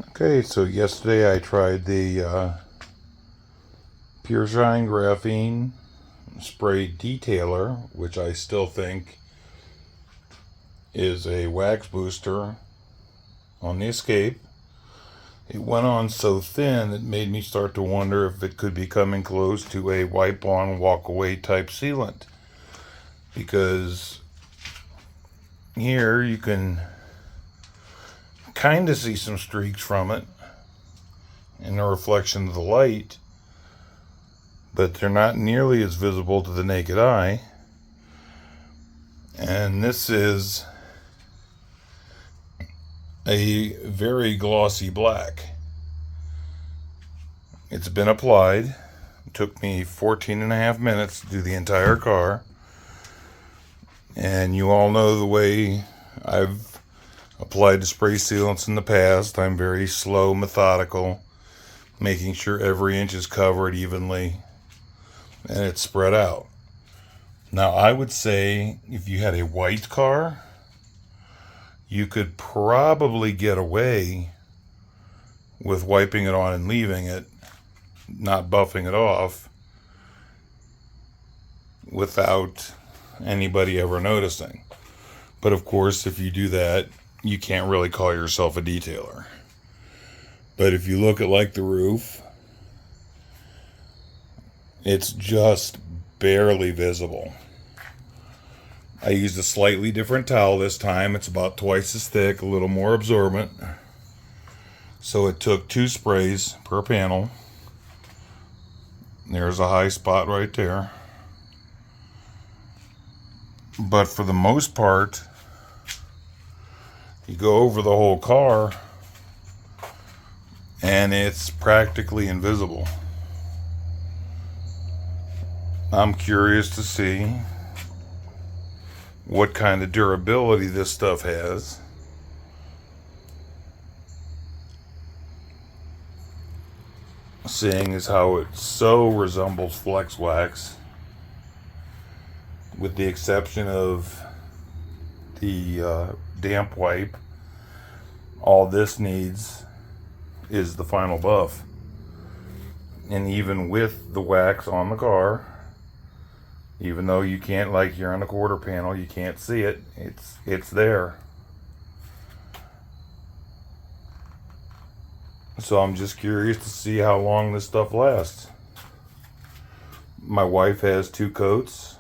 Okay, so yesterday I tried the Pure Shine Graphene Spray Detailer, which I still think is a wax booster on the Escape. It went on so thin it made me start to wonder if it could be coming close to a wipe on, walk away type sealant. Because here you can kind of see some streaks from it in the reflection of the light, but they're not nearly as visible to the naked eye. And this is a very glossy black. It's been applied. It took me 14 and a half minutes to do the entire car. And you all know the way I've applied the spray sealants in the past. I'm very slow, methodical, making sure every inch is covered evenly and it's spread out. Now, I would say if you had a white car, you could probably get away with wiping it on and leaving it, not buffing it off, without anybody ever noticing. But of course, if you do that, you can't really call yourself a detailer. But if you look at like the roof, it's just barely visible. I used a slightly different towel this time. It's about twice as thick, a little more absorbent. So it took 2 sprays per panel. There's a high spot right there. But for the most part, you go over the whole car and it's practically invisible. I'm curious to see what kind of durability this stuff has. Seeing as how it so resembles Flex Wax, with the exception of the damp wipe. All this needs is the final buff. And even with the wax on the car, even though you can't, like here on the quarter panel, you can't see it, it's there. So I'm just curious to see how long this stuff lasts. My wife has 2 coats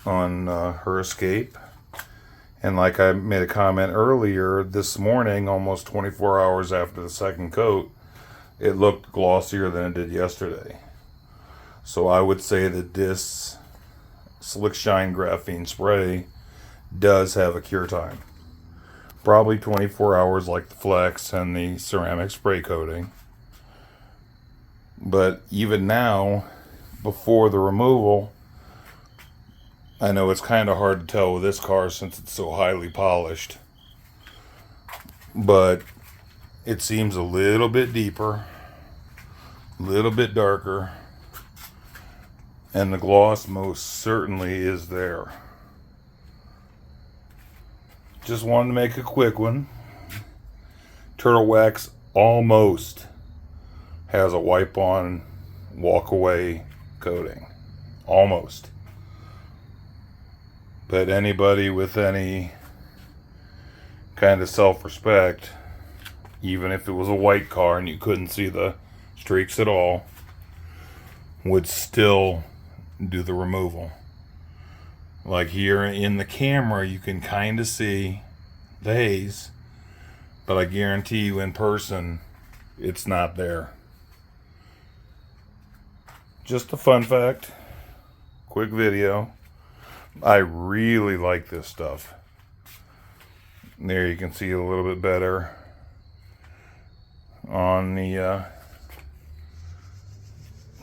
on her Escape. And like I made a comment earlier, this morning, almost 24 hours after the second coat, it looked glossier than it did yesterday. So I would say that this Slick Shine Graphene Spray does have a cure time. Probably 24 hours like the Flex and the ceramic spray coating. But even now, before the removal, I know it's kind of hard to tell with this car since it's so highly polished, but it seems a little bit deeper, a little bit darker, and the gloss most certainly is there. Just wanted to make a quick one. Turtle Wax almost has a wipe on, walk away coating. Almost. But anybody with any kind of self-respect, even if it was a white car and you couldn't see the streaks at all, would still do the removal. Like here in the camera, you can kind of see the haze, but I guarantee you in person, it's not there. Just a fun fact, quick video. I really like this stuff. There you can see it a little bit better on the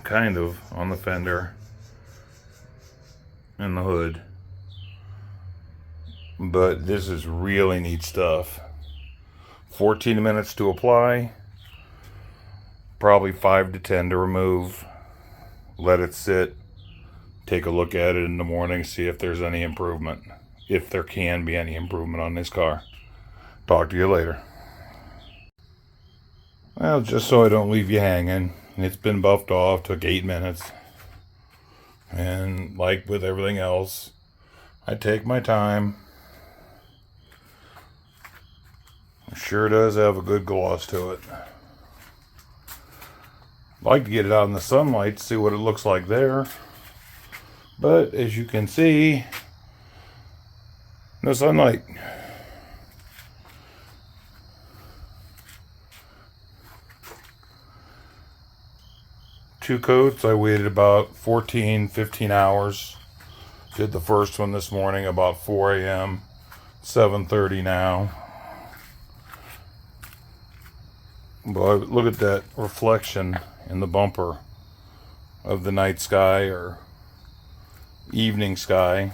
kind of on the fender and the hood. But this is really neat stuff. 14 minutes to apply, probably 5 to 10 to remove. Let it sit. Take a look at it in the morning, see if there's any improvement. If there can be any improvement on this car. Talk to you later. Well, just so I don't leave you hanging. It's been buffed off, took 8 minutes. And like with everything else, I take my time. It sure does have a good gloss to it. I'd like to get it out in the sunlight to see what it looks like there. But as you can see, no sunlight. Two coats, I waited about 15 hours. Did the first one this morning about 4 a.m. 7:30 now. But look at that reflection in the bumper of the night sky or evening sky.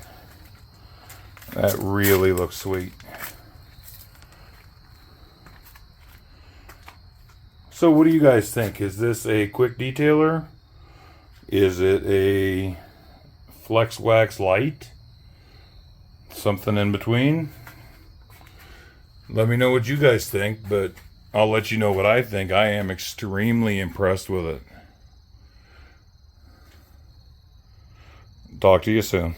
That really looks sweet. So what do you guys think? Is this a quick detailer? Is it a Flex Wax Lite? Something in between? Let me know what you guys think, but I'll let you know what I think. I am extremely impressed with it. Talk to you soon.